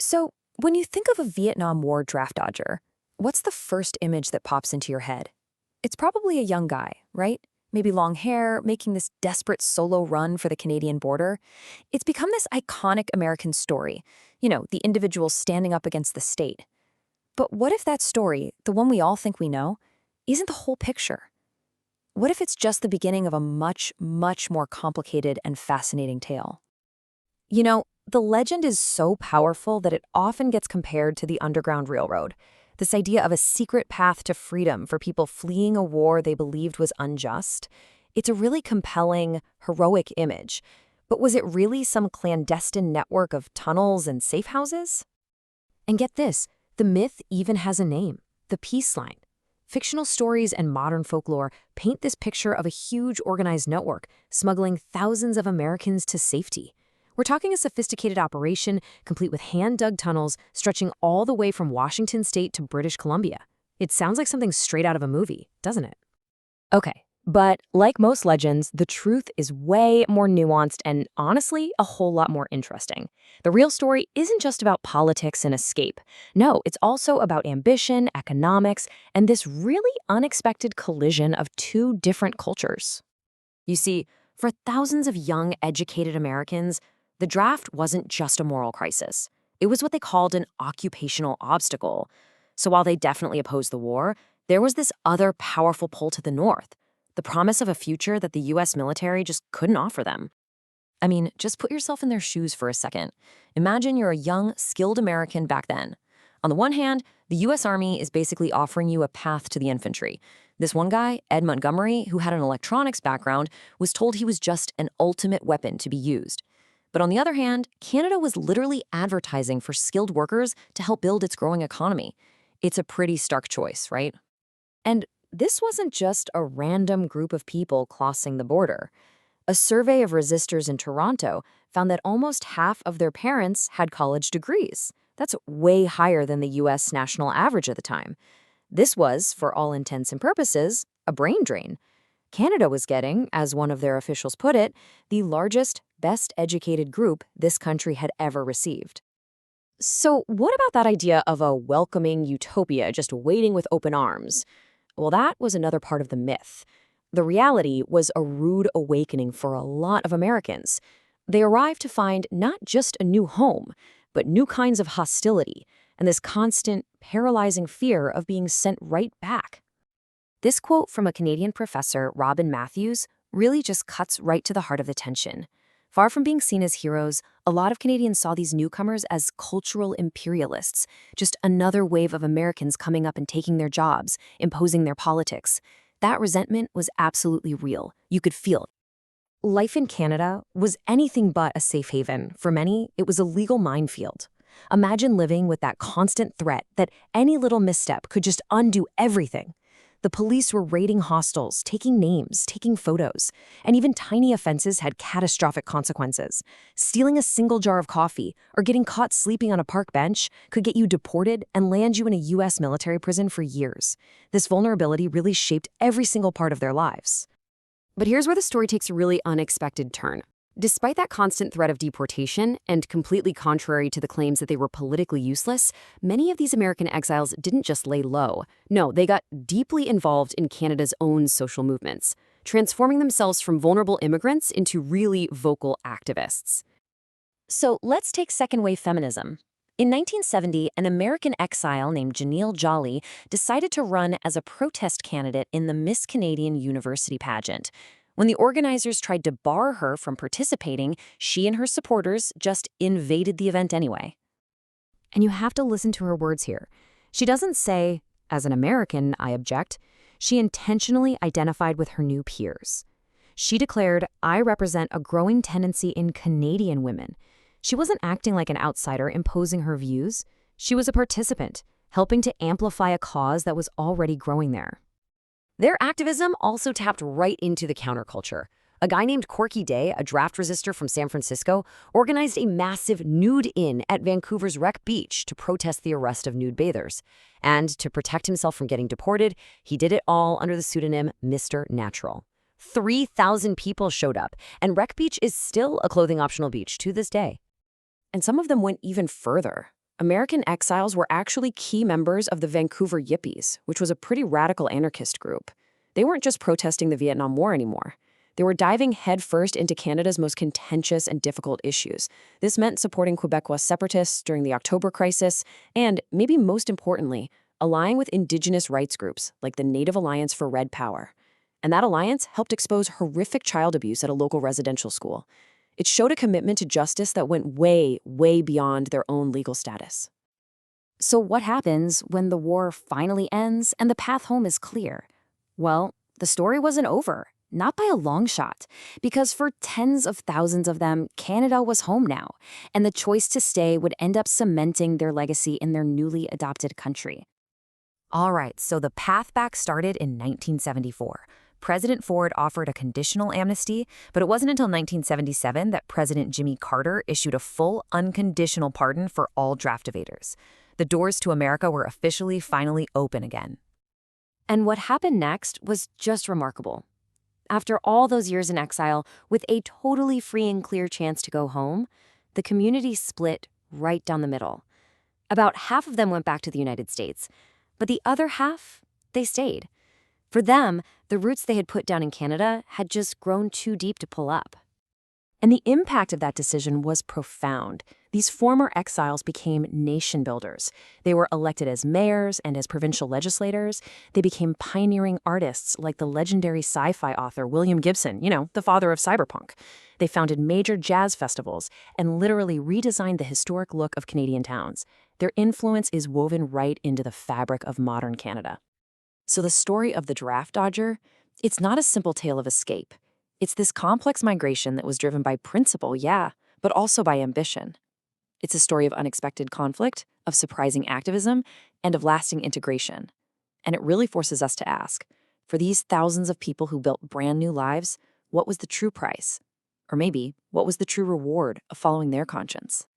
So, when you think of a Vietnam War draft dodger, what's the first image that pops into your head? It's probably a young guy, right? Maybe long hair, making this desperate solo run for the Canadian border. It's become this iconic American story, the individual standing up against the state. But what if that story, the one we all think we know, isn't the whole picture? What if it's just the beginning of a much, much more complicated and fascinating tale? The legend is so powerful that it often gets compared to the Underground Railroad, this idea of a secret path to freedom for people fleeing a war they believed was unjust. It's a really compelling, heroic image. But was it really some clandestine network of tunnels and safe houses? And get this, the myth even has a name, the Peace Line. Fictional stories and modern folklore paint this picture of a huge organized network smuggling thousands of Americans to safety. We're talking a sophisticated operation complete with hand-dug tunnels stretching all the way from Washington state to British Columbia. It sounds like something straight out of a movie, doesn't it? Okay, but like most legends, the truth is way more nuanced and honestly a whole lot more interesting. The real story isn't just about politics and escape. No, it's also about ambition, economics, and this really unexpected collision of two different cultures. You see, for thousands of young, educated Americans, the draft wasn't just a moral crisis. It was what they called an occupational obstacle. So while they definitely opposed the war, there was this other powerful pull to the north, the promise of a future that the U.S. military just couldn't offer them. I mean, just put yourself in their shoes for a second. Imagine you're a young, skilled American back then. On the one hand, the U.S. Army is basically offering you a path to the infantry. This one guy, Ed Montgomery, who had an electronics background, was told he was just an ultimate weapon to be used. But on the other hand, Canada was literally advertising for skilled workers to help build its growing economy. It's a pretty stark choice, right? And this wasn't just a random group of people crossing the border. A survey of resistors in Toronto found that almost half of their parents had college degrees. That's way higher than the U.S. national average at the time. This was, for all intents and purposes, a brain drain. Canada was getting, as one of their officials put it, the largest, best-educated group this country had ever received. So what about that idea of a welcoming utopia just waiting with open arms? Well, that was another part of the myth. The reality was a rude awakening for a lot of Americans. They arrived to find not just a new home, but new kinds of hostility and this constant, paralyzing fear of being sent right back. This quote from a Canadian professor, Robin Matthews, really just cuts right to the heart of the tension. Far from being seen as heroes, a lot of Canadians saw these newcomers as cultural imperialists, just another wave of Americans coming up and taking their jobs, imposing their politics. That resentment was absolutely real. You could feel it. Life in Canada was anything but a safe haven. For many, it was a legal minefield. Imagine living with that constant threat that any little misstep could just undo everything. The police were raiding hostels, taking names, taking photos, and even tiny offenses had catastrophic consequences. Stealing a single jar of coffee or getting caught sleeping on a park bench could get you deported and land you in a U.S. military prison for years. This vulnerability really shaped every single part of their lives. But here's where the story takes a really unexpected turn. Despite that constant threat of deportation, and completely contrary to the claims that they were politically useless, many of these American exiles didn't just lay low. No, they got deeply involved in Canada's own social movements, transforming themselves from vulnerable immigrants into really vocal activists. So let's take second-wave feminism. In 1970, an American exile named Janelle Jolly decided to run as a protest candidate in the Miss Canadian University pageant. When the organizers tried to bar her from participating, she and her supporters just invaded the event anyway. And you have to listen to her words here. She doesn't say, "As an American, I object." She intentionally identified with her new peers. She declared, "I represent a growing tendency in Canadian women." She wasn't acting like an outsider imposing her views. She was a participant, helping to amplify a cause that was already growing there. Their activism also tapped right into the counterculture. A guy named Corky Day, a draft resistor from San Francisco, organized a massive nude inn at Vancouver's Wreck Beach to protest the arrest of nude bathers. And to protect himself from getting deported, he did it all under the pseudonym Mr. Natural. 3,000 people showed up, and Wreck Beach is still a clothing-optional beach to this day. And some of them went even further. American exiles were actually key members of the Vancouver Yippies, which was a pretty radical anarchist group. They weren't just protesting the Vietnam War anymore. They were diving headfirst into Canada's most contentious and difficult issues. This meant supporting Quebecois separatists during the October Crisis, and, maybe most importantly, allying with Indigenous rights groups like the Native Alliance for Red Power. And that alliance helped expose horrific child abuse at a local residential school. It showed a commitment to justice that went way, way beyond their own legal status. So what happens when the war finally ends and the path home is clear? Well, the story wasn't over. Not by a long shot, because for tens of thousands of them, Canada was home now, and the choice to stay would end up cementing their legacy in their newly adopted country. All right, so the path back started in 1974. President Ford offered a conditional amnesty, but it wasn't until 1977 that President Jimmy Carter issued a full, unconditional pardon for all draft evaders. The doors to America were officially finally open again. And what happened next was just remarkable. After all those years in exile, with a totally free and clear chance to go home, the community split right down the middle. About half of them went back to the United States, but the other half, they stayed. For them, the roots they had put down in Canada had just grown too deep to pull up. And the impact of that decision was profound. These former exiles became nation builders. They were elected as mayors and as provincial legislators. They became pioneering artists like the legendary sci-fi author William Gibson, the father of cyberpunk. They founded major jazz festivals and literally redesigned the historic look of Canadian towns. Their influence is woven right into the fabric of modern Canada. So the story of the draft dodger, it's not a simple tale of escape. It's this complex migration that was driven by principle, yeah, but also by ambition. It's a story of unexpected conflict, of surprising activism, and of lasting integration. And it really forces us to ask, for these thousands of people who built brand new lives, what was the true price? Or maybe, what was the true reward of following their conscience?